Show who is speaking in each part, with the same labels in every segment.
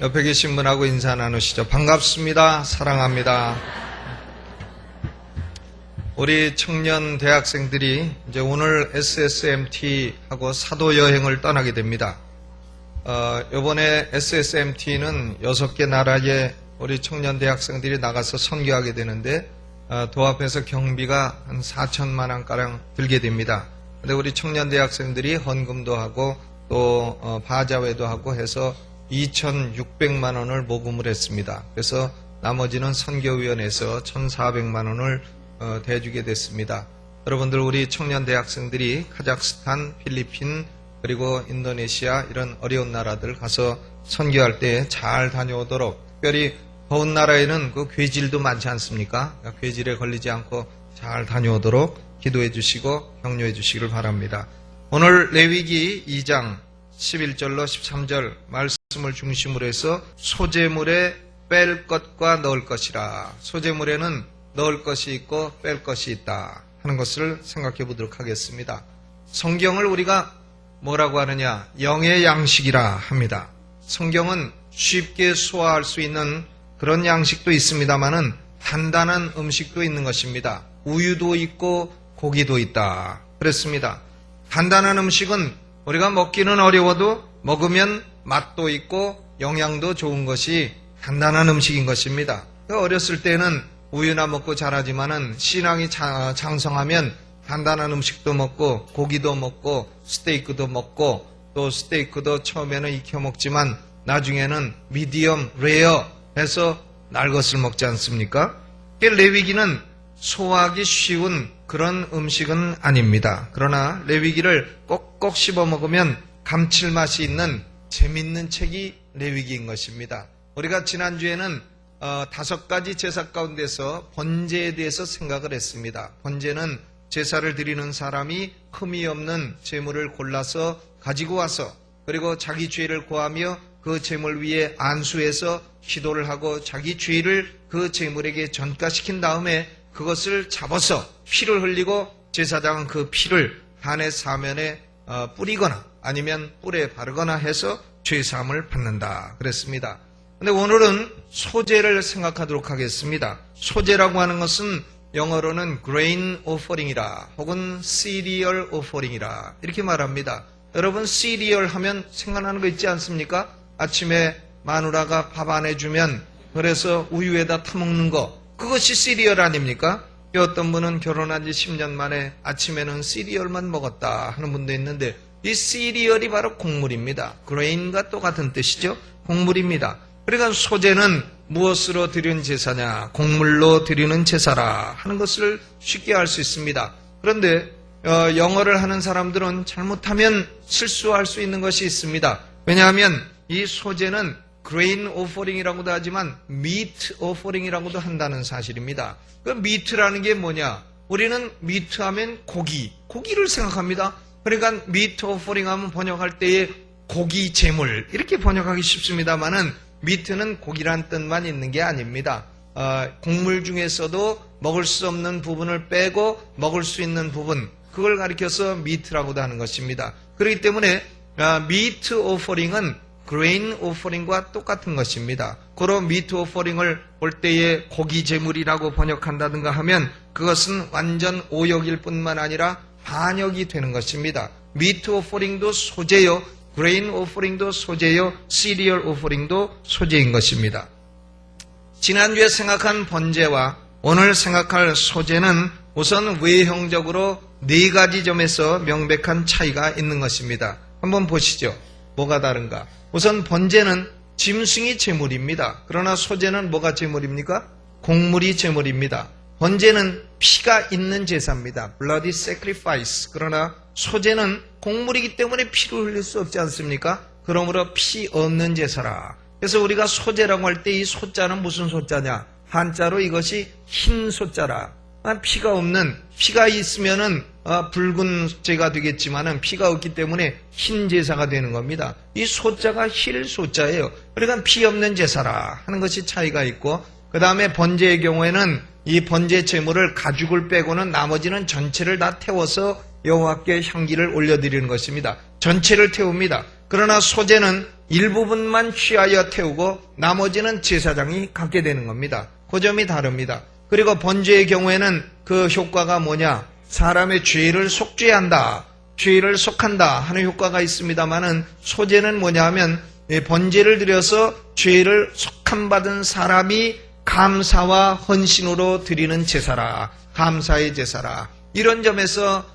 Speaker 1: 옆에 계신 분하고 인사 나누시죠. 반갑습니다. 사랑합니다. 우리 청년 대학생들이 이제 오늘 SSMT하고 사도 여행을 떠나게 됩니다. 이번에 SSMT는 6개 나라에 우리 청년 대학생들이 나가서 선교하게 되는데 도합해서 경비가 한 4천만 원가량 들게 됩니다. 근데 우리 청년 대학생들이 헌금도 하고 또 바자회도 하고 해서 2,600만 원을 모금을 했습니다. 그래서 나머지는 선교위원회에서 1,400만 원을 대주게 됐습니다. 여러분들 우리 청년 대학생들이 카자흐스탄, 필리핀 그리고 인도네시아 이런 어려운 나라들 가서 선교할 때 잘 다녀오도록, 특별히 더운 나라에는 그 괴질도 많지 않습니까? 괴질에 걸리지 않고 잘 다녀오도록 기도해 주시고 격려해 주시기를 바랍니다. 오늘 레위기 2장 11절로 13절 말씀을 중심으로 해서 소재물에 뺄 것과 넣을 것이라, 소재물에는 넣을 것이 있고 뺄 것이 있다 하는 것을 생각해 보도록 하겠습니다. 성경을 우리가 뭐라고 하느냐? 영의 양식이라 합니다. 성경은 쉽게 소화할 수 있는 그런 양식도 있습니다만은 단단한 음식도 있는 것입니다. 우유도 있고 고기도 있다 그랬습니다. 단단한 음식은 우리가 먹기는 어려워도 먹으면 맛도 있고 영양도 좋은 것이 단단한 음식인 것입니다. 어렸을 때는 우유나 먹고 자라지만은 신앙이 장성하면 단단한 음식도 먹고 고기도 먹고 스테이크도 먹고, 또 스테이크도 처음에는 익혀 먹지만 나중에는 미디엄, 레어 해서 날 것을 먹지 않습니까? 레위기는 소화하기 쉬운 그런 음식은 아닙니다. 그러나 레위기를 꼭꼭 씹어 먹으면 감칠맛이 있는 재밌는 책이 레위기인 것입니다. 우리가 지난주에는 5가지 제사 가운데서 번제에 대해서 생각을 했습니다. 번제는 제사를 드리는 사람이 흠이 없는 제물을 골라서 가지고 와서 그리고 자기 죄를 고하며 그 제물 위에 안수해서 기도를 하고 자기 죄를 그 제물에게 전가시킨 다음에 그것을 잡아서 피를 흘리고 제사장은 그 피를 단의 사면에 뿌리거나 아니면 뿔에 바르거나 해서 죄사함을 받는다 그랬습니다. 근데 오늘은 소재를 생각하도록 하겠습니다. 소재라고 하는 것은 영어로는 grain offering이라 혹은 cereal offering이라 이렇게 말합니다. 여러분 cereal 하면 생각나는 거 있지 않습니까? 아침에 마누라가 밥 안 해주면 그래서 우유에다 타먹는 거, 그것이 시리얼 아닙니까? 어떤 분은 결혼한 지 10년 만에 아침에는 시리얼만 먹었다 하는 분도 있는데, 이 시리얼이 바로 곡물입니다. 그레인과 똑같은 뜻이죠. 곡물입니다. 그러니까 소재는 무엇으로 드리는 제사냐? 곡물로 드리는 제사라 하는 것을 쉽게 알 수 있습니다. 그런데 영어를 하는 사람들은 잘못하면 실수할 수 있는 것이 있습니다. 왜냐하면 이 소재는 grain offering이라고도 하지만 meat offering이라고도 한다는 사실입니다. 그 meat라는 게 뭐냐? 우리는 meat 하면 고기를 생각합니다. 그러니까 meat offering 하면 번역할 때에 고기 제물 이렇게 번역하기 쉽습니다만은 meat는 고기란 뜻만 있는 게 아닙니다. 곡물 중에서도 먹을 수 없는 부분을 빼고 먹을 수 있는 부분, 그걸 가리켜서 meat라고도 하는 것입니다. 그렇기 때문에 meat offering은 grain offering과 똑같은 것입니다. 그런 meat offering을 볼 때에 고기 제물이라고 번역한다든가 하면 그것은 완전 오역일 뿐만 아니라 반역이 되는 것입니다. meat offering도 소재요, grain offering도 소재요, cereal offering도 소재인 것입니다. 지난주에 생각한 번제와 오늘 생각할 소재는 우선 외형적으로 4가지 점에서 명백한 차이가 있는 것입니다. 한번 보시죠. 뭐가 다른가? 우선 번제는 짐승이 제물입니다. 그러나 소재는 뭐가 제물입니까? 곡물이 제물입니다. 번제는 피가 있는 제사입니다. bloody sacrifice. 그러나 소재는 곡물이기 때문에 피를 흘릴 수 없지 않습니까? 그러므로 피 없는 제사라. 그래서 우리가 소재라고 할 때 이 소자는 무슨 소자냐? 한자로 이것이 흰 소자라. 피가 없는, 피가 있으면은 붉은 제가 되겠지만은 피가 없기 때문에 흰 제사가 되는 겁니다. 이 소자가 힐 소자예요. 그러니까 피 없는 제사라 하는 것이 차이가 있고, 그 다음에 번제의 경우에는 이 번제 제물을 가죽을 빼고는 나머지는 전체를 다 태워서 여호와께 향기를 올려드리는 것입니다. 전체를 태웁니다. 그러나 소재는 일부분만 취하여 태우고 나머지는 제사장이 갖게 되는 겁니다. 그 점이 다릅니다. 그리고 번제의 경우에는 그 효과가 뭐냐? 사람의 죄를 속죄한다, 죄를 속한다 하는 효과가 있습니다만은, 소제는 뭐냐 하면 번제를 드려서 죄를 속함받은 사람이 감사와 헌신으로 드리는 제사라, 감사의 제사라. 이런 점에서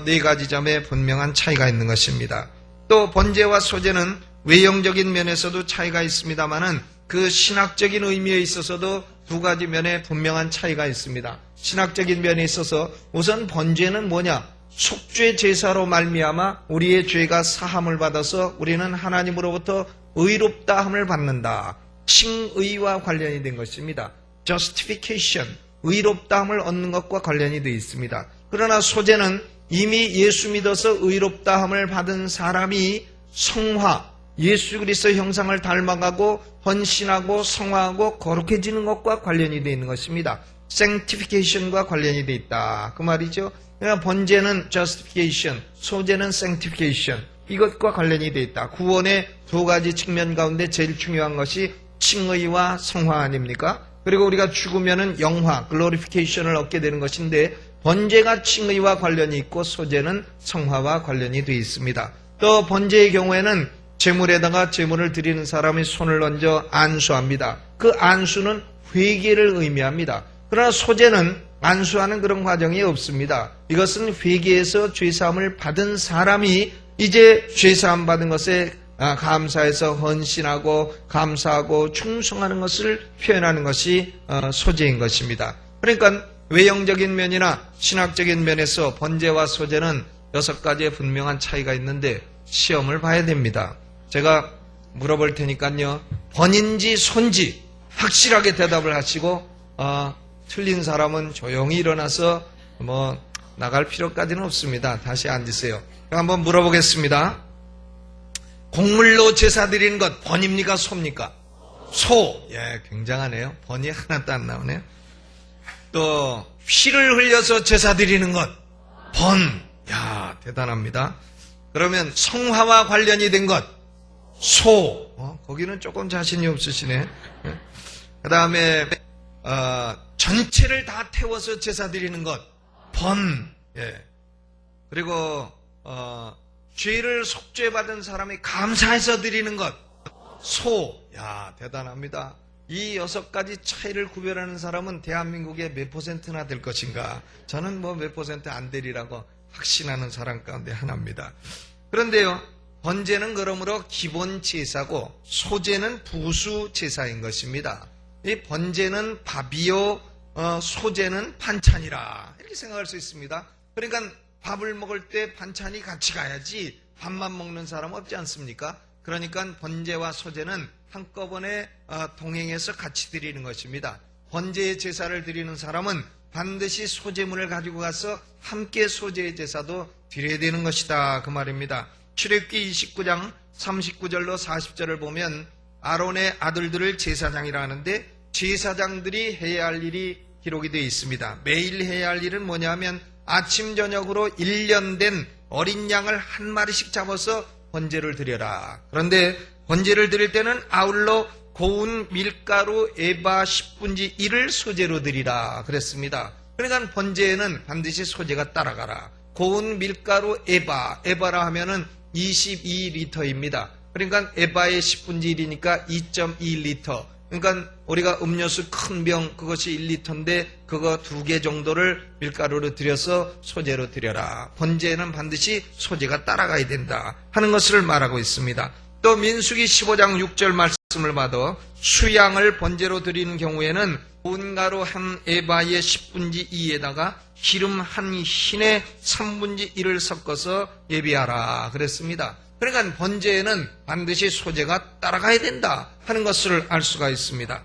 Speaker 1: 네 가지 점에 분명한 차이가 있는 것입니다. 또 번제와 소제는 외형적인 면에서도 차이가 있습니다만은 그 신학적인 의미에 있어서도 두 가지 면에 분명한 차이가 있습니다. 신학적인 면에 있어서 우선 번제는 뭐냐? 속죄 제사로 말미암아 우리의 죄가 사함을 받아서 우리는 하나님으로부터 의롭다함을 받는다, 칭의와 관련이 된 것입니다. justification, 의롭다함을 얻는 것과 관련이 되어 있습니다. 그러나 소제는 이미 예수 믿어서 의롭다함을 받은 사람이 성화, 예수 그리스도의 형상을 닮아가고 헌신하고 성화하고 거룩해지는 것과 관련이 되어 있는 것입니다. sanctification과 관련이 되어 있다, 그 말이죠. 그러니까 번제는 justification, 소제는 sanctification, 이것과 관련이 되어 있다. 구원의 두 가지 측면 가운데 제일 중요한 것이 칭의와 성화 아닙니까? 그리고 우리가 죽으면은 영화, glorification을 얻게 되는 것인데, 번제가 칭의와 관련이 있고 소제는 성화와 관련이 되어 있습니다. 또 번제의 경우에는 제물에다가 제물을 드리는 사람이 손을 얹어 안수합니다. 그 안수는 회개를 의미합니다. 그러나 소제는 안수하는 그런 과정이 없습니다. 이것은 회개에서 죄사함을 받은 사람이 이제 죄사함 받은 것에 감사해서 헌신하고 감사하고 충성하는 것을 표현하는 것이 소제인 것입니다. 그러니까 외형적인 면이나 신학적인 면에서 번제와 소제는 6가지의 분명한 차이가 있는데 시험을 봐야 됩니다. 제가 물어볼 테니까요, 번인지 손지 확실하게 대답을 하시고 틀린 사람은 조용히 일어나서 나갈 필요까지는 없습니다. 다시 앉으세요. 한번 물어보겠습니다. 곡물로 제사 드리는 것 번입니까 소입니까? 소. 예, 굉장하네요. 번이 하나도 안 나오네요. 또 피를 흘려서 제사 드리는 것 번. 야, 대단합니다. 그러면 성화와 관련이 된 것 소. 거기는 조금 자신이 없으시네. 그 다음에 전체를 다 태워서 제사 드리는 것 번. 예. 그리고 죄를 속죄받은 사람이 감사해서 드리는 것 소. 야, 대단합니다. 이 6가지 차이를 구별하는 사람은 대한민국에 몇 %나 될 것인가? 저는 몇 % 안 되리라고 확신하는 사람 가운데 하나입니다. 그런데요, 번제는 그러므로 기본 제사고 소제는 부수 제사인 것입니다. 이 번제는 밥이요, 소제는 반찬이라, 이렇게 생각할 수 있습니다. 그러니까 밥을 먹을 때 반찬이 같이 가야지 밥만 먹는 사람 없지 않습니까? 그러니까 번제와 소제는 한꺼번에 동행해서 같이 드리는 것입니다. 번제의 제사를 드리는 사람은 반드시 소제물을 가지고 가서 함께 소제의 제사도 드려야 되는 것이다, 그 말입니다. 출애굽기 29장 39절로 40절을 보면 아론의 아들들을 제사장이라 하는데, 제사장들이 해야 할 일이 기록이 되어 있습니다. 매일 해야 할 일은 뭐냐면 아침 저녁으로 1년 된 어린 양을 한 마리씩 잡아서 번제를 드려라. 그런데 번제를 드릴 때는 아울러 고운 밀가루 에바 10분지 1을 소제로 드리라 그랬습니다. 그러니까 번제에는 반드시 소제가 따라가라. 고운 밀가루 에바라 하면은 22리터입니다. 그러니까 에바의 10분지 1이니까 2.2리터. 그러니까 우리가 음료수 큰 병 그것이 1리터인데 그거 2개 정도를 밀가루로 들여서 소제로 드려라. 번제에는 반드시 소제가 따라가야 된다 하는 것을 말하고 있습니다. 또 민수기 15장 6절 말씀을 봐도 수양을 번제로 드리는 경우에는 고운 가루 한 에바의 10분지 2에다가 기름 한 흰에 3분지 1을 섞어서 예비하라 그랬습니다. 그러니까 번제에는 반드시 소제가 따라가야 된다 하는 것을 알 수가 있습니다.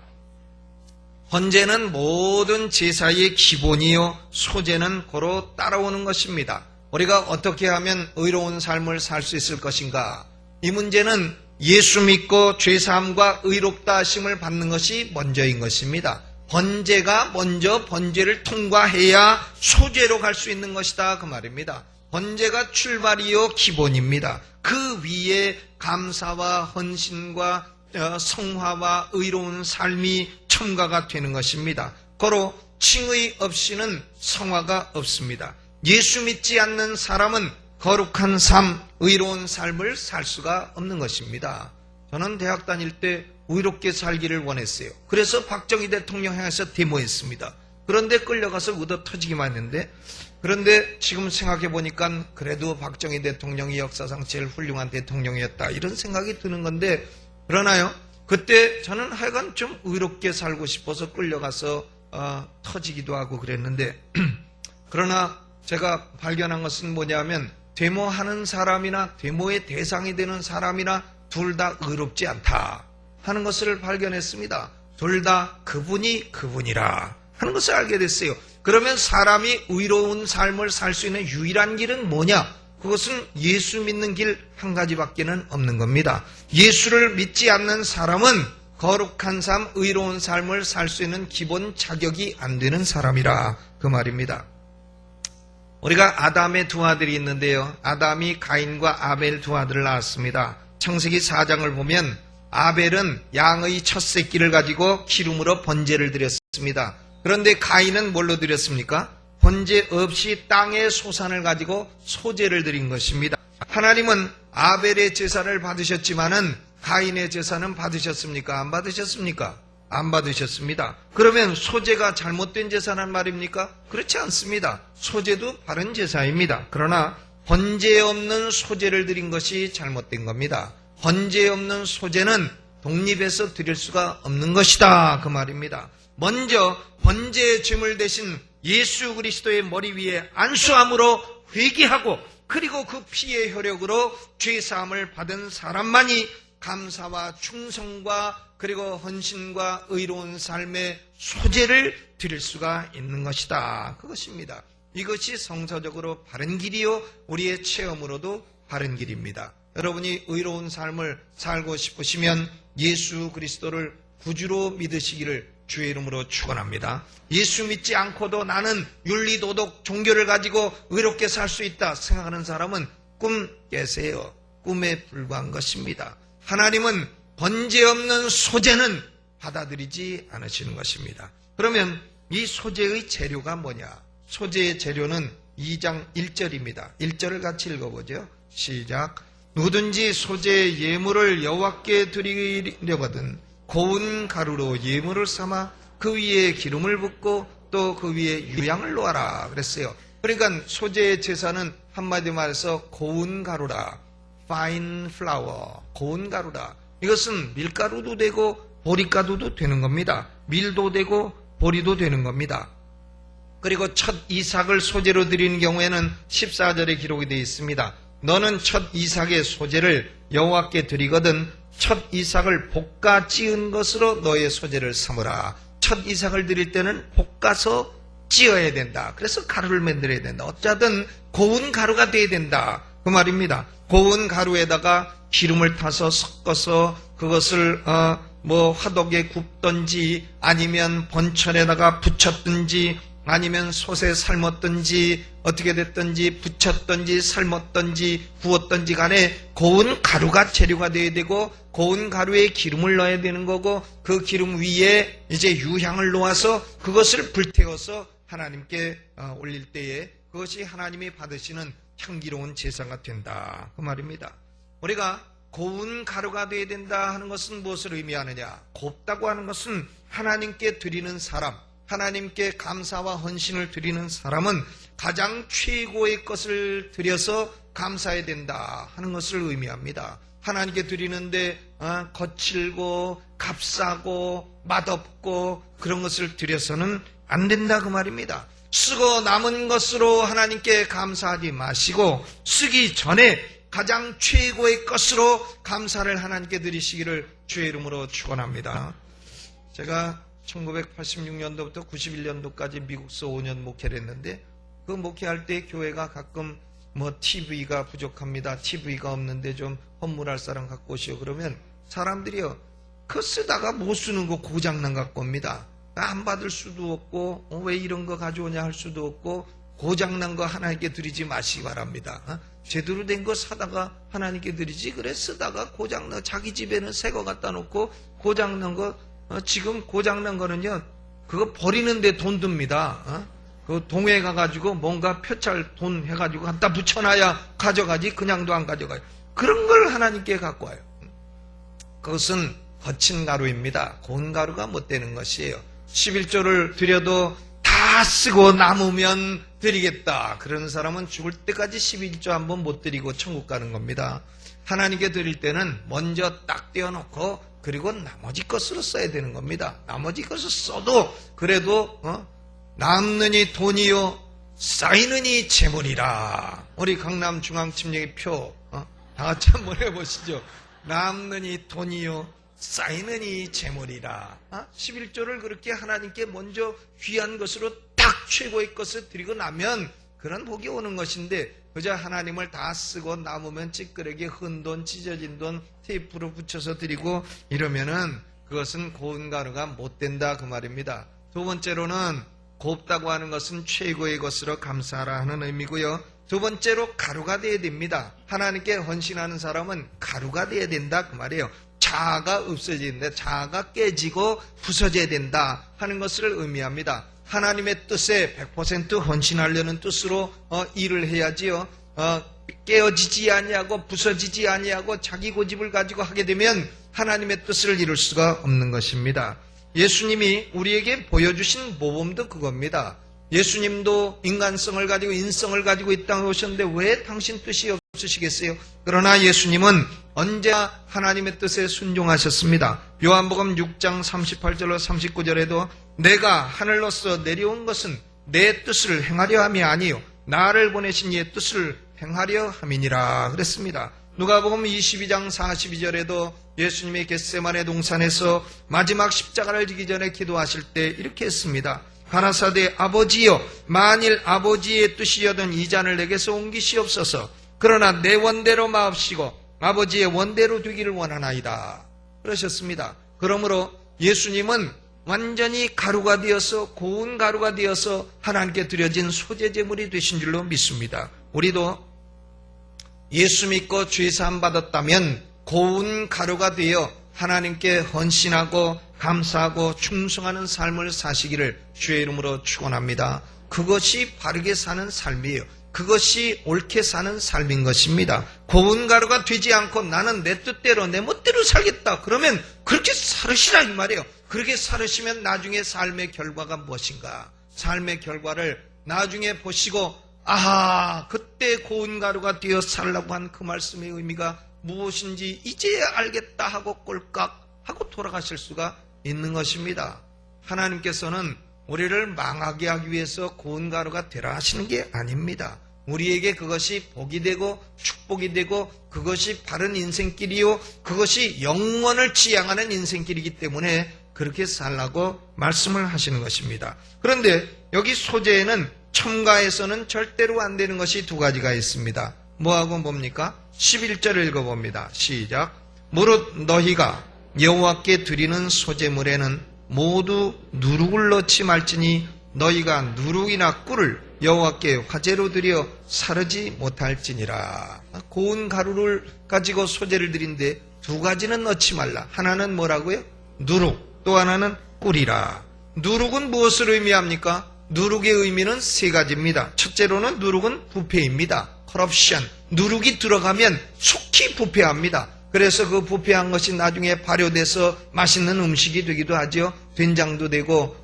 Speaker 1: 번제는 모든 제사의 기본이요, 소제는 고로 따라오는 것입니다. 우리가 어떻게 하면 의로운 삶을 살 수 있을 것인가? 이 문제는 예수 믿고 죄사함과 의롭다 하심을 받는 것이 먼저인 것입니다. 번제가 먼저 번제를 통과해야 소제로 갈 수 있는 것이다 그 말입니다. 번제가 출발이요 기본입니다. 그 위에 감사와 헌신과 성화와 의로운 삶이 첨가가 되는 것입니다. 고로 칭의 없이는 성화가 없습니다. 예수 믿지 않는 사람은 거룩한 삶, 의로운 삶을 살 수가 없는 것입니다. 저는 대학 다닐 때 의롭게 살기를 원했어요. 그래서 박정희 대통령 향해서 데모했습니다. 그런데 끌려가서 얻어 터지기만 했는데, 그런데 지금 생각해 보니까 그래도 박정희 대통령이 역사상 제일 훌륭한 대통령이었다, 이런 생각이 드는 건데, 그러나요, 그때 저는 하여간 좀 의롭게 살고 싶어서 끌려가서 터지기도 하고 그랬는데 그러나 제가 발견한 것은 뭐냐면, 데모하는 사람이나 데모의 대상이 되는 사람이나 둘 다 의롭지 않다 하는 것을 발견했습니다. 둘 다 그분이 그분이라 하는 것을 알게 됐어요. 그러면 사람이 의로운 삶을 살 수 있는 유일한 길은 뭐냐? 그것은 예수 믿는 길 한 가지밖에는 없는 겁니다. 예수를 믿지 않는 사람은 거룩한 삶, 의로운 삶을 살 수 있는 기본 자격이 안 되는 사람이라, 그 말입니다. 우리가 아담의 두 아들이 있는데요, 아담이 가인과 아벨 두 아들을 낳았습니다. 창세기 4장을 보면 아벨은 양의 첫 새끼를 가지고 기름으로 번제를 드렸습니다. 그런데 가인은 뭘로 드렸습니까? 번제 없이 땅의 소산을 가지고 소제를 드린 것입니다. 하나님은 아벨의 제사를 받으셨지만은 가인의 제사는 받으셨습니까? 안 받으셨습니까? 안 받으셨습니다. 그러면 소제가 잘못된 제사란 말입니까? 그렇지 않습니다. 소제도 바른 제사입니다. 그러나 번제 없는 소제를 드린 것이 잘못된 겁니다. 번제 없는 소제는 독립해서 드릴 수가 없는 것이다, 그 말입니다. 먼저 번제의 제물 대신 예수 그리스도의 머리 위에 안수함으로 회개하고, 그리고 그 피의 효력으로 죄사함을 받은 사람만이 감사와 충성과 그리고 헌신과 의로운 삶의 소재를 드릴 수가 있는 것이다, 그것입니다. 이것이 성서적으로 바른 길이요, 우리의 체험으로도 바른 길입니다. 여러분이 의로운 삶을 살고 싶으시면 예수 그리스도를 구주로 믿으시기를 주의 이름으로 축원합니다. 예수 믿지 않고도 나는 윤리, 도덕, 종교를 가지고 의롭게 살 수 있다 생각하는 사람은 꿈 깨세요. 꿈에 불과한 것입니다. 하나님은 번제 없는 소제는 받아들이지 않으시는 것입니다. 그러면 이 소제의 재료가 뭐냐? 소제의 재료는 2장 1절입니다. 1절을 같이 읽어보죠. 시작. 누구든지 소제의 예물을 여호와께 드리려거든 고운 가루로 예물을 삼아 그 위에 기름을 붓고 또 그 위에 유향을 놓아라 그랬어요. 그러니까 소제의 제사는 한마디 말해서 고운 가루라, fine flour, 고운 가루라. 이것은 밀가루도 되고 보리가루도 되는 겁니다. 밀도 되고 보리도 되는 겁니다. 그리고 첫 이삭을 소제로 드리는 경우에는 14절에 기록이 되어 있습니다. 너는 첫 이삭의 소제를 여호와께 드리거든 첫 이삭을 볶아 찌은 것으로 너의 소제를 삼으라. 첫 이삭을 드릴 때는 볶아서 찌어야 된다. 그래서 가루를 만들어야 된다. 어쩌든 고운 가루가 돼야 된다, 그 말입니다. 고운 가루에다가 기름을 타서 섞어서 그것을 화덕에 굽든지 아니면 번철에다가 부쳤든지 아니면 솥에 삶았든지 어떻게 됐든지 부쳤든지 삶았든지 구웠든지 간에 고운 가루가 재료가 되어야 되고, 고운 가루에 기름을 넣어야 되는 거고, 그 기름 위에 이제 유향을 놓아서 그것을 불태워서 하나님께 올릴 때에 그것이 하나님이 받으시는 향기로운 제사가 된다, 그 말입니다. 우리가 고운 가루가 되어야 된다 하는 것은 무엇을 의미하느냐? 곱다고 하는 것은 하나님께 드리는 사람, 하나님께 감사와 헌신을 드리는 사람은 가장 최고의 것을 드려서 감사해야 된다 하는 것을 의미합니다. 하나님께 드리는데 거칠고 값싸고 맛없고 그런 것을 드려서는 안 된다, 그 말입니다. 쓰고 남은 것으로 하나님께 감사하지 마시고 쓰기 전에 가장 최고의 것으로 감사를 하나님께 드리시기를 주의 이름으로 축원합니다. 제가 1986년도부터 91년도까지 미국서 5년 목회를 했는데, 그 목회할 때 교회가 가끔 TV가 부족합니다, TV가 없는데 좀 헌물할 사람 갖고 오시오 그러면 사람들이요, 그 쓰다가 못 쓰는 거 고장난 갖고 옵니다. 안 받을 수도 없고 왜 이런 거 가져오냐 할 수도 없고 고장난 거 하나님께 드리지 마시기 바랍니다. 제대로 된 거 사다가 하나님께 드리지. 그래 쓰다가 고장난 자기 집에는 새 거 갖다 놓고 고장난 거 지금 고장난 거는요 그거 버리는데 돈 듭니다. 그 동해 가가지고 뭔가 표찰 돈 해가지고 갖다 붙여놔야 가져가지 그냥도 안 가져가요. 그런 걸 하나님께 갖고 와요. 그것은 거친 가루입니다. 고운 가루가 못 되는 것이에요. 11조를 드려도 다 쓰고 남으면 드리겠다. 그런 사람은 죽을 때까지 11조 한번 못 드리고 천국 가는 겁니다. 하나님께 드릴 때는 먼저 딱 떼어놓고 그리고 나머지 것으로 써야 되는 겁니다. 나머지 것을 써도 그래도 남느니 돈이요 쌓이느니 재물이라. 우리 강남중앙침례의 표 다 같이 한번 해보시죠. 남느니 돈이요 쌓이느니 재물이라. 11조를 그렇게 하나님께 먼저 귀한 것으로 딱 최고의 것을 드리고 나면 그런 복이 오는 것인데 그저 하나님을 다 쓰고 남으면 찌끄레기 흔돈 찢어진 돈 테이프로 붙여서 드리고 이러면은 그것은 고운 가루가 못 된다 그 말입니다. 두 번째로는 곱다고 하는 것은 최고의 것으로 감사하라 하는 의미고요. 두 번째로 가루가 되어야 됩니다. 하나님께 헌신하는 사람은 가루가 되어야 된다 그 말이에요. 자아가 없어지는데 자아가 깨지고 부서져야 된다 하는 것을 의미합니다. 하나님의 뜻에 100% 헌신하려는 뜻으로 일을 해야지요. 깨어지지 아니하고 부서지지 아니하고 자기 고집을 가지고 하게 되면 하나님의 뜻을 이룰 수가 없는 것입니다. 예수님이 우리에게 보여주신 모범도 그겁니다. 예수님도 인간성을 가지고 인성을 가지고 이 땅에 오셨는데 왜 당신 뜻이 없으시겠어요? 그러나 예수님은 언제나 하나님의 뜻에 순종하셨습니다. 요한복음 6장 38절로 39절에도 내가 하늘로서 내려온 것은 내 뜻을 행하려 함이 아니요 나를 보내신 이의 뜻을 행하려 함이니라 그랬습니다. 누가복음 22장 42절에도 예수님이 겟세마네 동산에서 마지막 십자가를 지기 전에 기도하실 때 이렇게 했습니다. 가라사대 아버지여 만일 아버지의 뜻이여든 이 잔을 내게서 옮기시옵소서. 그러나 내 원대로 마옵시고 아버지의 원대로 되기를 원하나이다 그러셨습니다. 그러므로 예수님은 완전히 가루가 되어서 고운 가루가 되어서 하나님께 드려진 소재제물이 되신 줄로 믿습니다. 우리도 예수 믿고 죄사함 받았다면 고운 가루가 되어 하나님께 헌신하고 감사하고 충성하는 삶을 사시기를 주의 이름으로 축원합니다. 그것이 바르게 사는 삶이에요. 그것이 옳게 사는 삶인 것입니다. 고운 가루가 되지 않고 나는 내 뜻대로 내 멋대로 살겠다. 그러면 그렇게 살으시라 이 말이에요. 그렇게 살으시면 나중에 삶의 결과가 무엇인가? 삶의 결과를 나중에 보시고 아하 그때 고운 가루가 되어 살라고 한 그 말씀의 의미가 무엇인지 이제야 알겠다 하고 꼴깍 하고 돌아가실 수가 있는 것입니다. 하나님께서는 우리를 망하게 하기 위해서 고운 가루가 되라 하시는 게 아닙니다. 우리에게 그것이 복이 되고 축복이 되고 그것이 바른 인생길이요 그것이 영원을 지향하는 인생길이기 때문에 그렇게 살라고 말씀을 하시는 것입니다. 그런데 여기 소재에는 첨가에서는 절대로 안 되는 것이 두 가지가 있습니다. 뭐하고 뭡니까? 11절을 읽어봅니다. 시작. 무릇 너희가 여호와께 드리는 소재물에는 모두 누룩을 넣지 말지니 너희가 누룩이나 꿀을 여호와께 화제로 드려 사르지 못할지니라. 고운 가루를 가지고 소재를 드린데 두 가지는 넣지 말라. 하나는 뭐라고요? 누룩, 또 하나는 꿀이라. 누룩은 무엇을 의미합니까? 누룩의 의미는 세 가지입니다. 첫째로는 누룩은 부패입니다. corruption. 누룩이 들어가면 속히 부패합니다. 그래서 그 부패한 것이 나중에 발효돼서 맛있는 음식이 되기도 하죠. 된장도 되고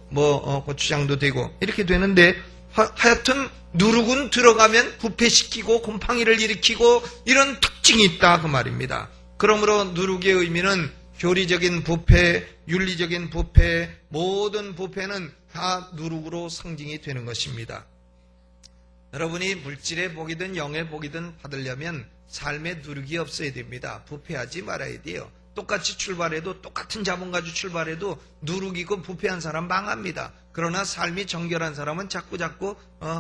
Speaker 1: 고추장도 되고 이렇게 되는데 하여튼 누룩은 들어가면 부패시키고 곰팡이를 일으키고 이런 특징이 있다 그 말입니다. 그러므로 누룩의 의미는 교리적인 부패, 윤리적인 부패, 모든 부패는 다 누룩으로 상징이 되는 것입니다. 여러분이 물질의 복이든 영의 복이든 받으려면 삶에 누룩이 없어야 됩니다. 부패하지 말아야 돼요. 똑같이 출발해도 똑같은 자본 가지고 출발해도 누룩이고 부패한 사람 망합니다. 그러나 삶이 정결한 사람은 자꾸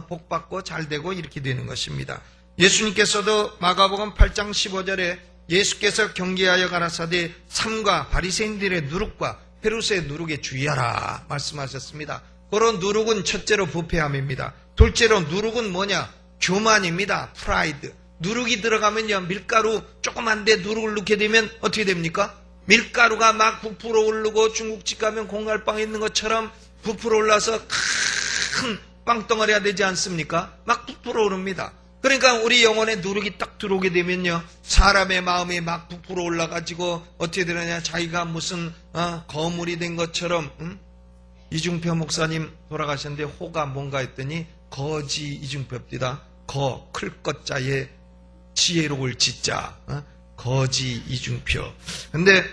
Speaker 1: 복받고 잘되고 이렇게 되는 것입니다. 예수님께서도 마가복음 8장 15절에 예수께서 경계하여 가라사대 삼가 바리새인들의 누룩과 헤롯의 누룩에 주의하라 말씀하셨습니다. 그런 누룩은 첫째로 부패함입니다. 둘째로 누룩은 뭐냐? 교만입니다. 프라이드. 누룩이 들어가면요, 밀가루 조그만데 누룩을 넣게 되면 어떻게 됩니까? 밀가루가 막 부풀어 오르고 중국집 가면 공갈빵 있는 것처럼 부풀어 올라서 큰 빵덩어리가 되지 않습니까? 막 부풀어 오릅니다. 그러니까 우리 영혼에 누룩이 딱 들어오게 되면요, 사람의 마음이 막 부풀어 올라가지고 어떻게 되느냐, 자기가 무슨 거물이 된 것처럼. 이중표 목사님 돌아가셨는데 호가 뭔가 했더니 거지 이중표입니다. 거 클 것자에 지혜로울 지자, 거지 이중표. 근데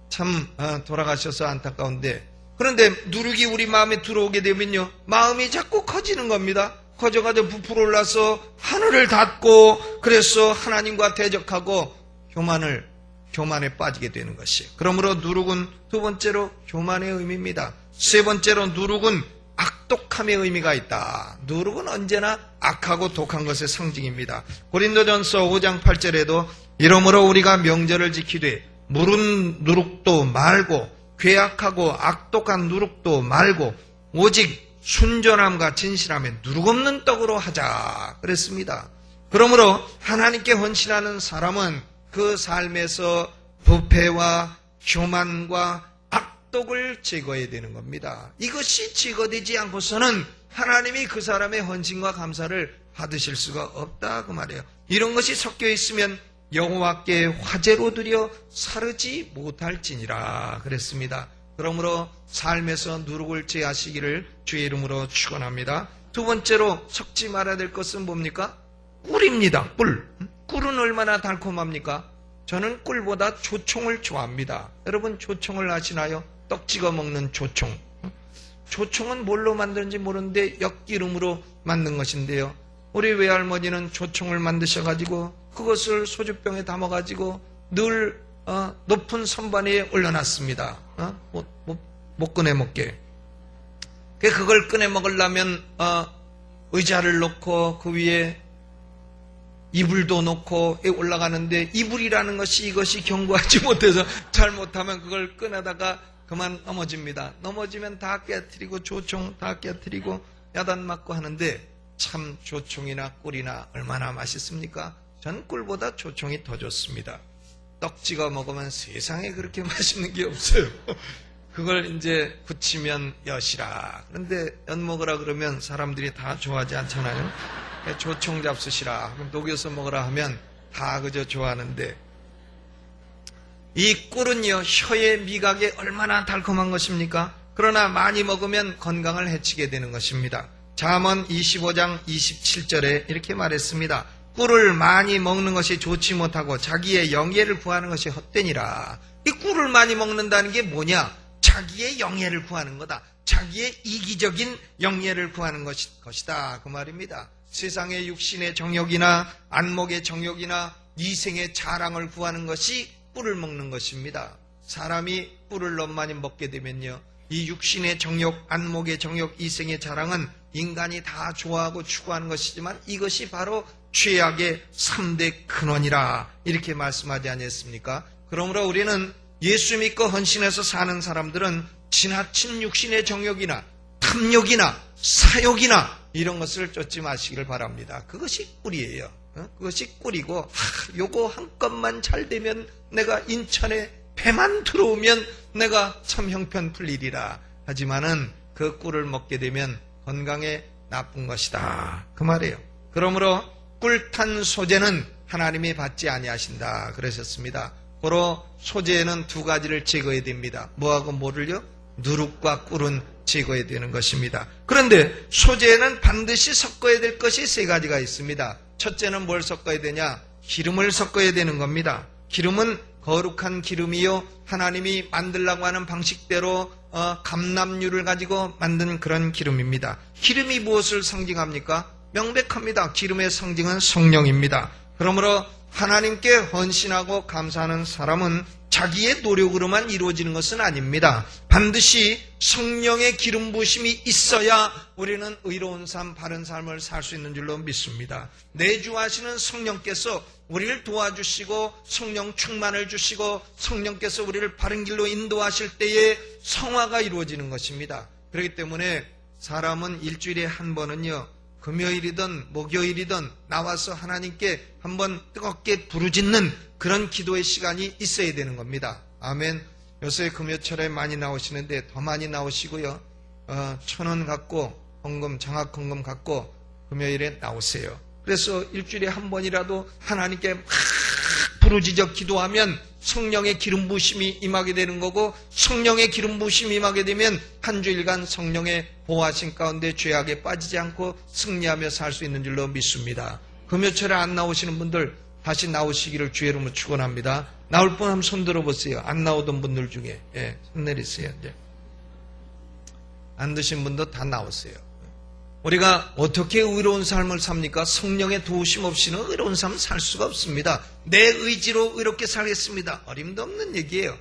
Speaker 1: 참 돌아가셔서 안타까운데, 그런데 누룩이 우리 마음에 들어오게 되면요, 마음이 자꾸 커지는 겁니다. 커져가지고 부풀어 올라서 하늘을 닫고, 그래서 하나님과 대적하고 교만에 빠지게 되는 것이. 그러므로 누룩은 두 번째로 교만의 의미입니다. 세 번째로 누룩은 악독함의 의미가 있다. 누룩은 언제나 악하고 독한 것의 상징입니다. 고린도전서 5장 8절에도 이러므로 우리가 명절을 지키되 무른 누룩도 말고 괴악하고 악독한 누룩도 말고 오직 순전함과 진실함에 누룩 없는 떡으로 하자 그랬습니다. 그러므로 하나님께 헌신하는 사람은 그 삶에서 부패와 교만과 악독을 제거해야 되는 겁니다. 이것이 제거되지 않고서는 하나님이 그 사람의 헌신과 감사를 받으실 수가 없다 그 말이에요. 이런 것이 섞여 있으면 여호와께 화제로 드려 사르지 못할지니라 그랬습니다. 그러므로 삶에서 누룩을 제하시기를 주의 이름으로 축원합니다. 두 번째로 섞지 말아야 될 것은 뭡니까? 꿀입니다. 꿀. 꿀은 얼마나 달콤합니까? 저는 꿀보다 조총을 좋아합니다. 여러분 조총을 아시나요? 떡 찍어 먹는 조총. 조총은 뭘로 만드는지 모르는데 엿기름으로 만든 것인데요. 우리 외할머니는 조총을 만드셔가지고 그것을 소주병에 담아가지고 늘 높은 선반 위에 올려놨습니다. 못 꺼내 먹게. 그걸 꺼내 먹으려면 의자를 놓고 그 위에 이불도 놓고 올라가는데, 이불이라는 것이 이것이 견고하지 못해서 잘못하면 그걸 꺼내다가 그만 넘어집니다. 넘어지면 다 깨트리고 조총 다 깨트리고 야단 맞고 하는데, 참 조총이나 꿀이나 얼마나 맛있습니까? 전 꿀보다 조총이 더 좋습니다. 떡 찍어 먹으면 세상에 그렇게 맛있는 게 없어요. 그걸 이제 부치면 엿이라. 그런데 엿 먹으라 그러면 사람들이 다 좋아하지 않잖아요. 조총 잡수시라. 그럼 녹여서 먹으라 하면 다 그저 좋아하는데, 이 꿀은요, 혀의 미각에 얼마나 달콤한 것입니까? 그러나 많이 먹으면 건강을 해치게 되는 것입니다. 잠언 25장 27절에 이렇게 말했습니다. 꿀을 많이 먹는 것이 좋지 못하고 자기의 영예를 구하는 것이 헛되니라. 이 꿀을 많이 먹는다는 게 뭐냐? 자기의 영예를 구하는 거다. 자기의 이기적인 영예를 구하는 것이다. 그 말입니다. 세상의 육신의 정욕이나 안목의 정욕이나 이생의 자랑을 구하는 것이 꿀을 먹는 것입니다. 사람이 꿀을 너무 많이 먹게 되면요, 이 육신의 정욕, 안목의 정욕, 이생의 자랑은 인간이 다 좋아하고 추구하는 것이지만 이것이 바로 죄악의 3대 근원이라 이렇게 말씀하지 않았습니까? 그러므로 우리는 예수 믿고 헌신해서 사는 사람들은 지나친 육신의 정욕이나 탐욕이나 사욕이나 이런 것을 쫓지 마시기를 바랍니다. 그것이 꿀이에요. 그것이 꿀이고, 요거 한 건만 잘 되면 내가 인천에 배만 들어오면 내가 참 형편 풀리리라. 하지만은 그 꿀을 먹게 되면 건강에 나쁜 것이다. 그 말이에요. 그러므로 꿀탄 소재는 하나님이 받지 아니하신다 그러셨습니다. 고로 소재에는 두 가지를 제거해야 됩니다. 뭐하고 뭐를요? 누룩과 꿀은 제거해야 되는 것입니다. 그런데 소재에는 반드시 섞어야 될 것이 세 가지가 있습니다. 첫째는 뭘 섞어야 되냐? 기름을 섞어야 되는 겁니다. 기름은 거룩한 기름이요, 하나님이 만들라고 하는 방식대로 감람유를 가지고 만든 그런 기름입니다. 기름이 무엇을 상징합니까? 명백합니다. 기름의 상징은 성령입니다. 그러므로 하나님께 헌신하고 감사하는 사람은 자기의 노력으로만 이루어지는 것은 아닙니다. 반드시 성령의 기름 부으심이 있어야 우리는 의로운 삶, 바른 삶을 살 수 있는 줄로 믿습니다. 내주하시는 성령께서 우리를 도와주시고 성령 충만을 주시고 성령께서 우리를 바른 길로 인도하실 때에 성화가 이루어지는 것입니다. 그렇기 때문에 사람은 일주일에 한 번은요, 금요일이든 목요일이든 나와서 하나님께 한번 뜨겁게 부르짖는 그런 기도의 시간이 있어야 되는 겁니다. 아멘. 요새 금요철에 많이 나오시는데 더 많이 나오시고요. 1,000원 갖고 헌금, 장학헌금 갖고 금요일에 나오세요. 그래서 일주일에 한 번이라도 하나님께 막 부르짖어 기도하면 성령의 기름 부으심이 임하게 되는 거고, 성령의 기름 부으심이 임하게 되면 한 주일간 성령의 보호하심 가운데 죄악에 빠지지 않고 승리하며 살 수 있는 줄로 믿습니다. 금요철에 안 나오시는 분들 다시 나오시기를 주의 이름으로 축원합니다. 나올 분 한번 손 들어보세요. 안 나오던 분들 중에 손 내리세요. 이제 안 드신 분도 다 나오세요. 우리가 어떻게 의로운 삶을 삽니까? 성령의 도우심 없이는 의로운 삶을 살 수가 없습니다. 내 의지로 의롭게 살겠습니다. 어림도 없는 얘기예요.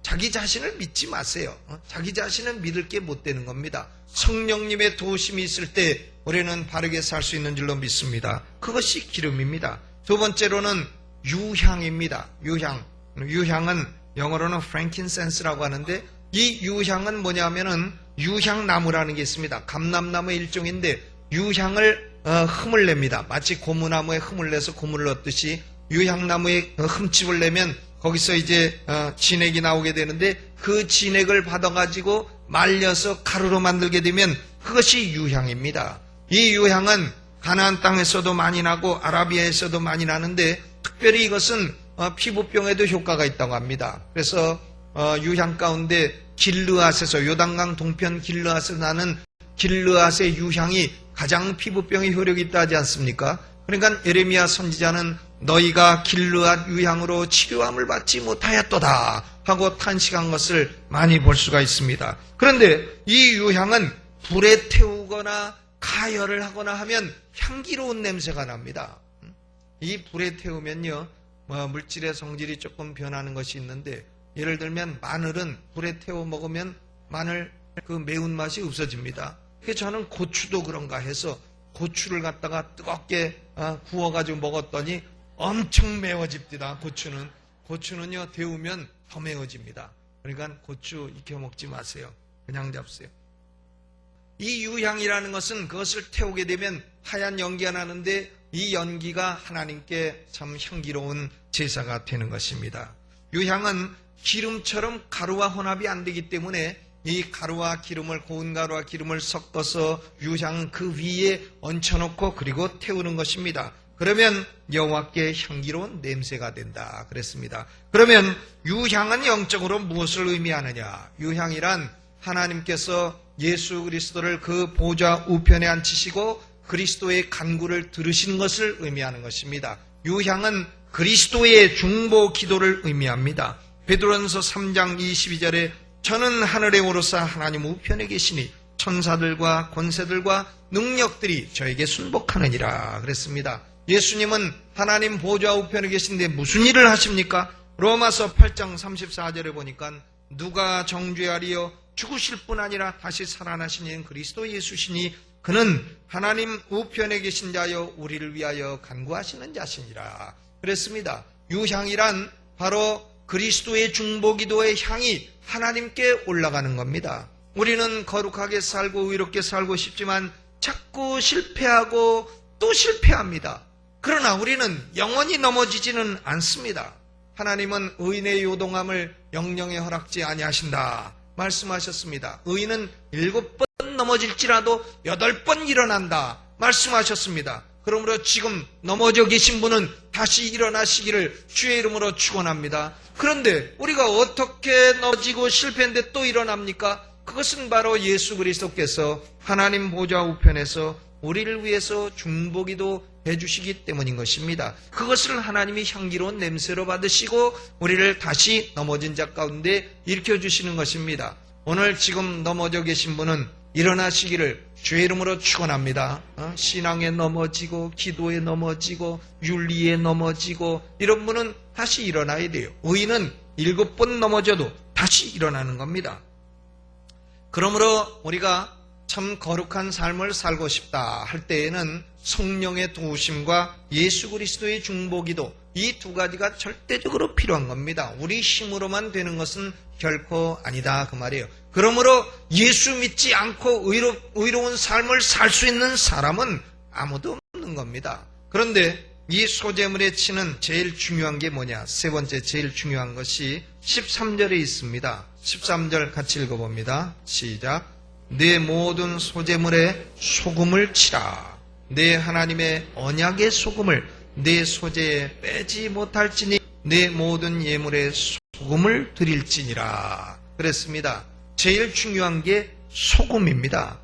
Speaker 1: 자기 자신을 믿지 마세요. 자기 자신은 믿을 게 못 되는 겁니다. 성령님의 도우심이 있을 때 우리는 바르게 살 수 있는 줄로 믿습니다. 그것이 기름입니다. 두 번째로는 유향입니다. 유향은 영어로는 frankincense라고 하는데, 이 유향은 뭐냐면은 유향나무라는 게 있습니다. 감람나무의 일종인데 유향을 흠을 냅니다. 마치 고무나무에 흠을 내서 고무를 넣듯이 유향나무에 흠집을 내면 거기서 이제 진액이 나오게 되는데, 그 진액을 받아가지고 말려서 가루로 만들게 되면 그것이 유향입니다. 이 유향은 가나안 땅에서도 많이 나고 아라비아에서도 많이 나는데, 특별히 이것은 피부병에도 효과가 있다고 합니다. 그래서 유향 가운데 길르앗에서, 요단강 동편 길르앗에서 나는 길르앗의 유향이 가장 피부병에 효력이 있다 하지 않습니까? 그러니까 예레미야 선지자는 너희가 길르앗 유향으로 치료함을 받지 못하였도다 하고 탄식한 것을 많이 볼 수가 있습니다. 그런데 이 유향은 불에 태우거나 가열을 하거나 하면 향기로운 냄새가 납니다. 이 불에 태우면요, 물질의 성질이 조금 변하는 것이 있는데, 예를 들면 마늘은 불에 태워 먹으면 마늘 그 매운맛이 없어집니다. 그래서 저는 고추도 그런가 해서 고추를 갖다가 뜨겁게 구워가지고 먹었더니 엄청 매워집니다. 고추는요 데우면 더 매워집니다. 그러니까 고추 익혀 먹지 마세요. 그냥 잡으세요. 이 유향이라는 것은 그것을 태우게 되면 하얀 연기가 나는데, 이 연기가 하나님께 참 향기로운 제사가 되는 것입니다. 유향은 기름처럼 가루와 혼합이 안 되기 때문에 이 가루와 기름을, 고운 가루와 기름을 섞어서 유향 그 위에 얹혀놓고 그리고 태우는 것입니다. 그러면 여호와께 향기로운 냄새가 된다 그랬습니다. 그러면 유향은 영적으로 무엇을 의미하느냐? 유향이란 하나님께서 예수 그리스도를 그 보좌 우편에 앉히시고 그리스도의 간구를 들으신 것을 의미하는 것입니다. 유향은 그리스도의 중보 기도를 의미합니다. 베드로전서 3장 22절에 저는 하늘에 오르사 하나님 우편에 계시니 천사들과 권세들과 능력들이 저에게 순복하느니라 그랬습니다. 예수님은 하나님 보좌 우편에 계신데 무슨 일을 하십니까? 로마서 8장 34절에 보니까 누가 정죄하리요? 죽으실 뿐 아니라 다시 살아나신 이는 그리스도 예수시니 그는 하나님 우편에 계신 자여 우리를 위하여 간구하시는 자시니라 그랬습니다. 유향이란 바로 그리스도의 중보기도의 향이 하나님께 올라가는 겁니다. 우리는 거룩하게 살고 의롭게 살고 싶지만 자꾸 실패하고 또 실패합니다. 그러나 우리는 영원히 넘어지지는 않습니다. 하나님은 의인의 요동함을 영영에 허락지 아니하신다 말씀하셨습니다. 의인은 7번 넘어질지라도 8번 일어난다 말씀하셨습니다. 그러므로 지금 넘어져 계신 분은 다시 일어나시기를 주의 이름으로 축원합니다. 그런데 우리가 어떻게 넘어지고 실패했는데 또 일어납니까? 그것은 바로 예수 그리스도께서 하나님 보좌 우편에서 우리를 위해서 중보기도 해주시기 때문인 것입니다. 그것을 하나님이 향기로운 냄새로 받으시고 우리를 다시 넘어진 자 가운데 일으켜주시는 것입니다. 오늘 지금 넘어져 계신 분은 일어나시기를 주의 이름으로 축원합니다. 신앙에 넘어지고 기도에 넘어지고 윤리에 넘어지고 이런 분은 다시 일어나야 돼요. 의인은 7번 넘어져도 다시 일어나는 겁니다. 그러므로 우리가 참 거룩한 삶을 살고 싶다 할 때에는 성령의 도우심과 예수 그리스도의 중보기도, 이 두 가지가 절대적으로 필요한 겁니다. 우리 힘으로만 되는 것은 결코 아니다 그 말이에요. 그러므로 예수 믿지 않고 의로운 삶을 살 수 있는 사람은 아무도 없는 겁니다. 그런데 이 소재물에 치는 제일 중요한 게 뭐냐? 세 번째 제일 중요한 것이 13절에 있습니다. 13절 같이 읽어봅니다. 시작. 내 모든 소재물에 소금을 치라. 내 하나님의 언약의 소금을 내 소재에 빼지 못할지니 내 모든 예물에 소금을 드릴지니라. 그랬습니다. 제일 중요한 게 소금입니다.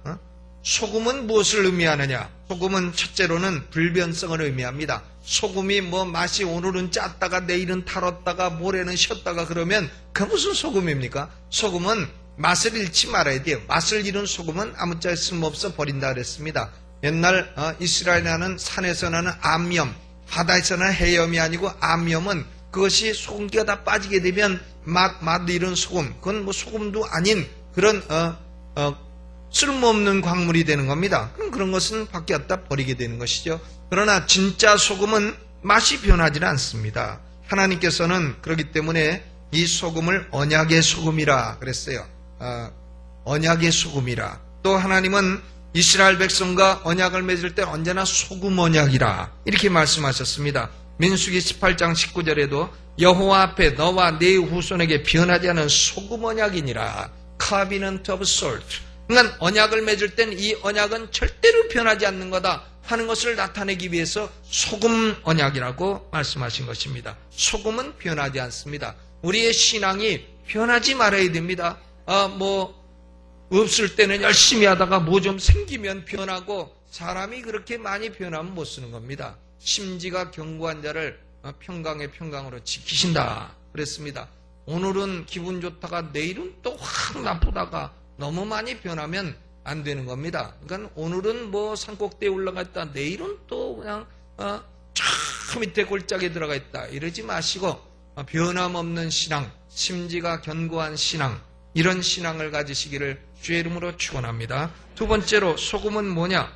Speaker 1: 소금은 무엇을 의미하느냐? 소금은 첫째로는 불변성을 의미합니다. 소금이 뭐 맛이 오늘은 짰다가 내일은 달았다가 모레는 쉬었다가 그러면 그 무슨 소금입니까? 소금은 맛을 잃지 말아야 돼요. 맛을 잃은 소금은 아무짝에 쓸모없어 버린다 그랬습니다. 옛날 이스라엘에는 산에서 나는 암염, 바다에서 나는 해염이 아니고 암염은 그것이 소금기가 다 빠지게 되면 맛 잃은 소금, 그건 뭐 소금도 아닌 그런 쓸모없는 광물이 되는 겁니다. 그럼 그런 것은 바뀌었다 버리게 되는 것이죠. 그러나 진짜 소금은 맛이 변하지 않습니다. 하나님께서는 그렇기 때문에 이 소금을 언약의 소금이라 그랬어요. 언약의 소금이라. 또 하나님은 이스라엘 백성과 언약을 맺을 때 언제나 소금 언약이라 이렇게 말씀하셨습니다. 민수기 18장 19절에도 여호와 앞에 너와 네 후손에게 변하지 않은 소금 언약이니라. Covenant of salt. 그러니까 언약을 맺을 땐 이 언약은 절대로 변하지 않는 거다 하는 것을 나타내기 위해서 소금 언약이라고 말씀하신 것입니다. 소금은 변하지 않습니다. 우리의 신앙이 변하지 말아야 됩니다. 없을 때는 열심히 하다가 뭐 좀 생기면 변하고 사람이 그렇게 많이 변하면 못 쓰는 겁니다. 심지가 견고한 자를 평강의 평강으로 지키신다 그랬습니다. 오늘은 기분 좋다가 내일은 또 확 나쁘다가 너무 많이 변하면 안 되는 겁니다. 그러니까 오늘은 뭐 산꼭대에 올라가 있다 내일은 또 그냥 저 밑에 골짜기에 들어가 있다 이러지 마시고 변함없는 신앙, 심지가 견고한 신앙, 이런 신앙을 가지시기를 주의 이름으로 축원합니다. 두 번째로 소금은 뭐냐?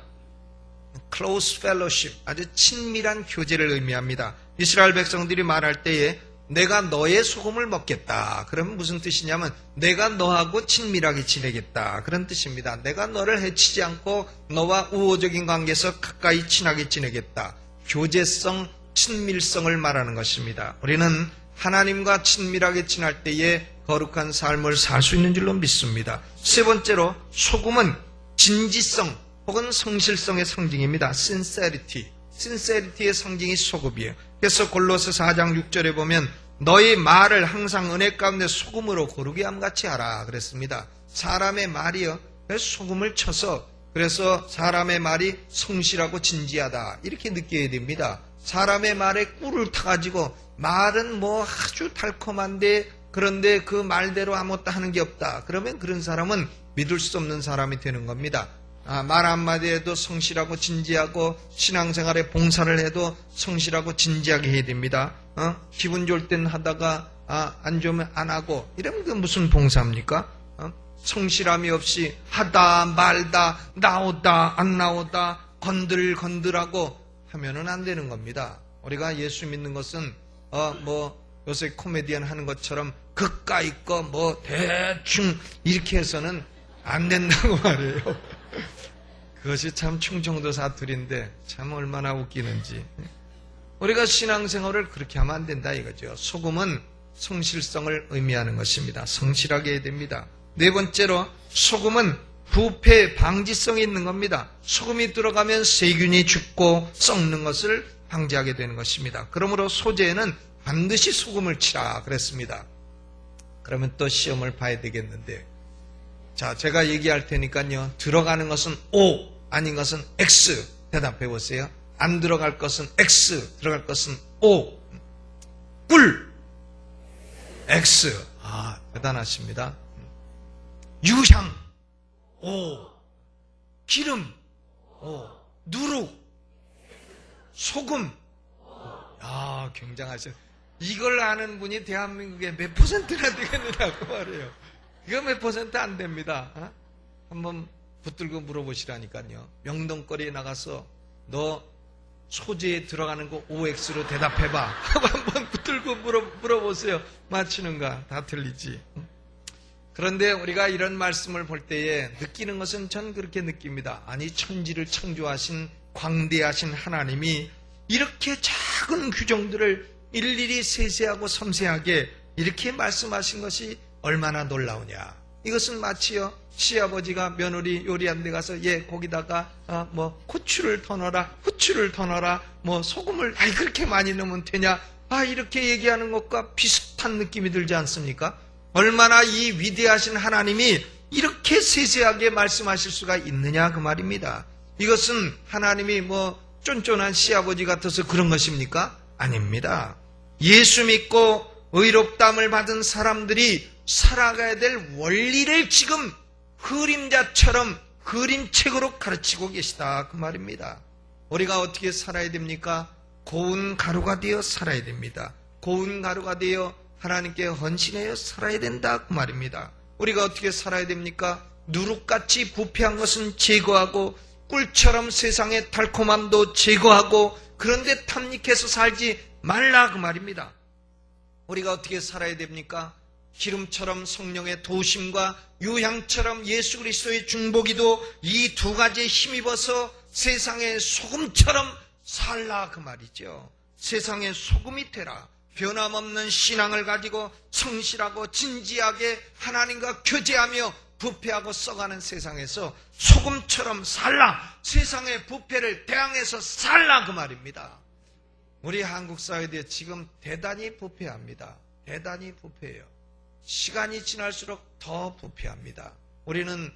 Speaker 1: Close fellowship, 아주 친밀한 교제를 의미합니다. 이스라엘 백성들이 말할 때에 내가 너의 소금을 먹겠다. 그러면 무슨 뜻이냐면 내가 너하고 친밀하게 지내겠다. 그런 뜻입니다. 내가 너를 해치지 않고 너와 우호적인 관계에서 가까이 친하게 지내겠다. 교제성, 친밀성을 말하는 것입니다. 우리는 하나님과 친밀하게 지낼 때에 거룩한 삶을 살 수 있는 줄로 믿습니다. 세 번째로 소금은 진지성 혹은 성실성의 상징입니다. sincerity. sincerity의 상징이 소금이에요. 그래서 골로새 4장 6절에 보면 너희 말을 항상 은혜 가운데 소금으로 고르게 함같이 하라 그랬습니다. 사람의 말이요 소금을 쳐서 그래서 사람의 말이 성실하고 진지하다 이렇게 느껴야 됩니다. 사람의 말에 꿀을 타가지고 말은 뭐 아주 달콤한데 그런데 그 말대로 아무것도 하는 게 없다. 그러면 그런 사람은 믿을 수 없는 사람이 되는 겁니다. 말 한마디에도 성실하고 진지하고 신앙생활에 봉사를 해도 성실하고 진지하게 해야 됩니다. 기분 좋을 땐 하다가 안 좋으면 안 하고 이러면 그 무슨 봉사입니까? 성실함이 없이 하다 말다 나오다 안 나오다 건들건들하고 하면은 안 되는 겁니다. 우리가 예수 믿는 것은 요새 코미디언 하는 것처럼 그까 있고 뭐 대충 이렇게 해서는 안 된다고 말해요. 그것이 참 충청도 사투리인데 참 얼마나 웃기는지. 우리가 신앙생활을 그렇게 하면 안 된다 이거죠. 소금은 성실성을 의미하는 것입니다. 성실하게 해야 됩니다. 네 번째로 소금은 부패 방지성이 있는 겁니다. 소금이 들어가면 세균이 죽고 썩는 것을 방지하게 되는 것입니다. 그러므로 소재에는 반드시 소금을 치라 그랬습니다. 그러면 또 시험을 봐야 되겠는데 자, 제가 얘기할 테니까요. 들어가는 것은 O, 아닌 것은 X. 대답해 보세요. 안 들어갈 것은 X, 들어갈 것은 O. 꿀, X. 대단하십니다. 유향, O. 기름, O. 누룩, 소금. 굉장하셔. 이걸 아는 분이 대한민국에 몇 퍼센트나 되겠느냐고 말해요. 이거 몇 퍼센트 안 됩니다. 한번 붙들고 물어보시라니까요. 명동거리에 나가서 너 소재에 들어가는 거 OX로 대답해봐 하고 한번 붙들고 물어보세요. 맞추는가? 다 틀리지. 그런데 우리가 이런 말씀을 볼 때에 느끼는 것은 전 그렇게 느낍니다. 아니, 천지를 창조하신 광대하신 하나님이 이렇게 작은 규정들을 일일이 세세하고 섬세하게 이렇게 말씀하신 것이 얼마나 놀라우냐. 이것은 마치요, 시아버지가 며느리 요리한 데 가서 거기다가 고추를 더 넣어라, 후추를 더 넣어라, 소금을 그렇게 많이 넣으면 되냐, 이렇게 얘기하는 것과 비슷한 느낌이 들지 않습니까? 얼마나 이 위대하신 하나님이 이렇게 세세하게 말씀하실 수가 있느냐 그 말입니다. 이것은 하나님이 쫀쫀한 시아버지 같아서 그런 것입니까? 아닙니다. 예수 믿고 의롭다함을 받은 사람들이 살아가야 될 원리를 지금 그림자처럼 그림책으로 가르치고 계시다 그 말입니다. 우리가 어떻게 살아야 됩니까? 고운 가루가 되어 살아야 됩니다. 고운 가루가 되어 하나님께 헌신하여 살아야 된다 그 말입니다. 우리가 어떻게 살아야 됩니까? 누룩같이 부패한 것은 제거하고 꿀처럼 세상의 달콤함도 제거하고 그런데 탐닉해서 살지 말라 그 말입니다. 우리가 어떻게 살아야 됩니까? 기름처럼 성령의 도심과 유향처럼 예수 그리스도의 중보기도 이 두 가지에 힘입어서 세상의 소금처럼 살라 그 말이죠. 세상의 소금이 되라. 변함없는 신앙을 가지고 성실하고 진지하게 하나님과 교제하며 부패하고 썩어가는 세상에서 소금처럼 살라. 세상의 부패를 대항해서 살라 그 말입니다. 우리 한국 사회에 지금 대단히 부패합니다. 대단히 부패해요. 시간이 지날수록 더 부패합니다. 우리는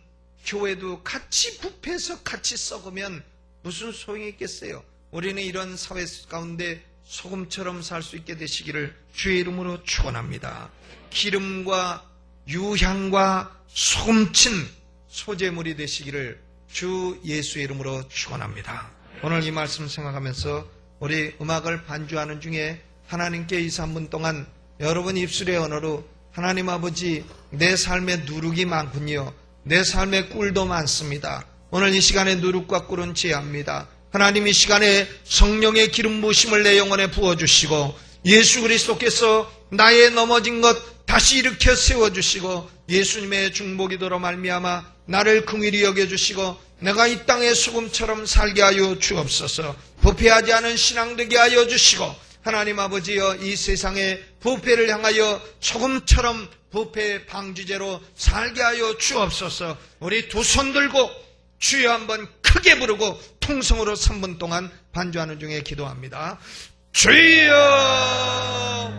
Speaker 1: 교회도 같이 부패해서 같이 썩으면 무슨 소용이 있겠어요? 우리는 이런 사회 가운데 소금처럼 살 수 있게 되시기를 주의 이름으로 축원합니다. 기름과 유향과 소금친 소재물이 되시기를 주 예수의 이름으로 축원합니다. 오늘 이 말씀 생각하면서 우리 음악을 반주하는 중에 하나님께 2, 3분 동안 여러분 입술의 언어로 하나님 아버지, 내 삶에 누룩이 많군요. 내 삶에 꿀도 많습니다. 오늘 이 시간에 누룩과 꿀은 제합니다. 하나님 이 시간에 성령의 기름 부으심을 내 영혼에 부어주시고 예수 그리스도께서 나의 넘어진 것 다시 일으켜 세워주시고 예수님의 중보기도로 말미암아 나를 긍휼히 여겨주시고 내가 이 땅의 소금처럼 살게 하여 주옵소서. 부패하지 않은 신앙 되게 하여 주시고 하나님 아버지여 이 세상의 부패를 향하여 소금처럼 부패 방지제로 살게 하여 주옵소서. 우리 두 손 들고 주여 한번 크게 부르고 통성으로 3분 동안 반주하는 중에 기도합니다. 주여!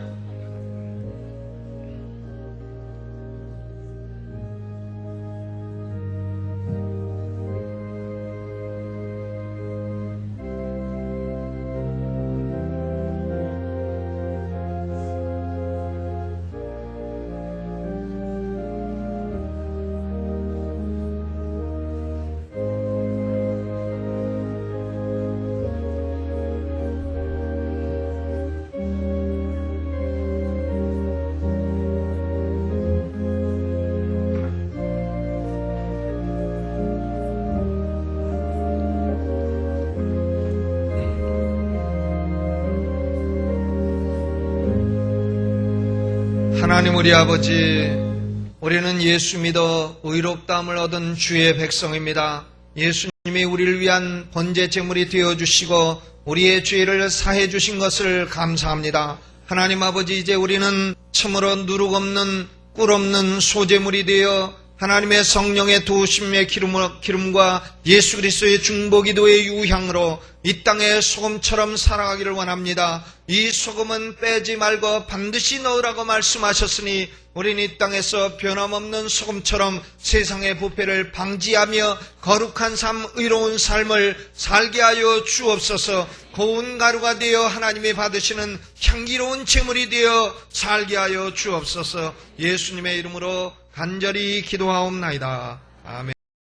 Speaker 1: 하나님 우리 아버지, 우리는 예수 믿어 의롭다함을 얻은 주의 백성입니다. 예수님이 우리를 위한 번제 제물이 되어주시고 우리의 죄를 사해 주신 것을 감사합니다. 하나님 아버지, 이제 우리는 참으로 누룩 없는 꿀 없는 소제물이 되어 하나님의 성령의 도우심의 기름과 예수 그리스도의 중보기도의 유향으로 이 땅에 소금처럼 살아가기를 원합니다. 이 소금은 빼지 말고 반드시 넣으라고 말씀하셨으니 우리는 이 땅에서 변함없는 소금처럼 세상의 부패를 방지하며 거룩한 삶, 의로운 삶을 살게 하여 주옵소서. 고운 가루가 되어 하나님이 받으시는 향기로운 제물이 되어 살게 하여 주옵소서. 예수님의 이름으로 간절히 기도하옵나이다. 아멘.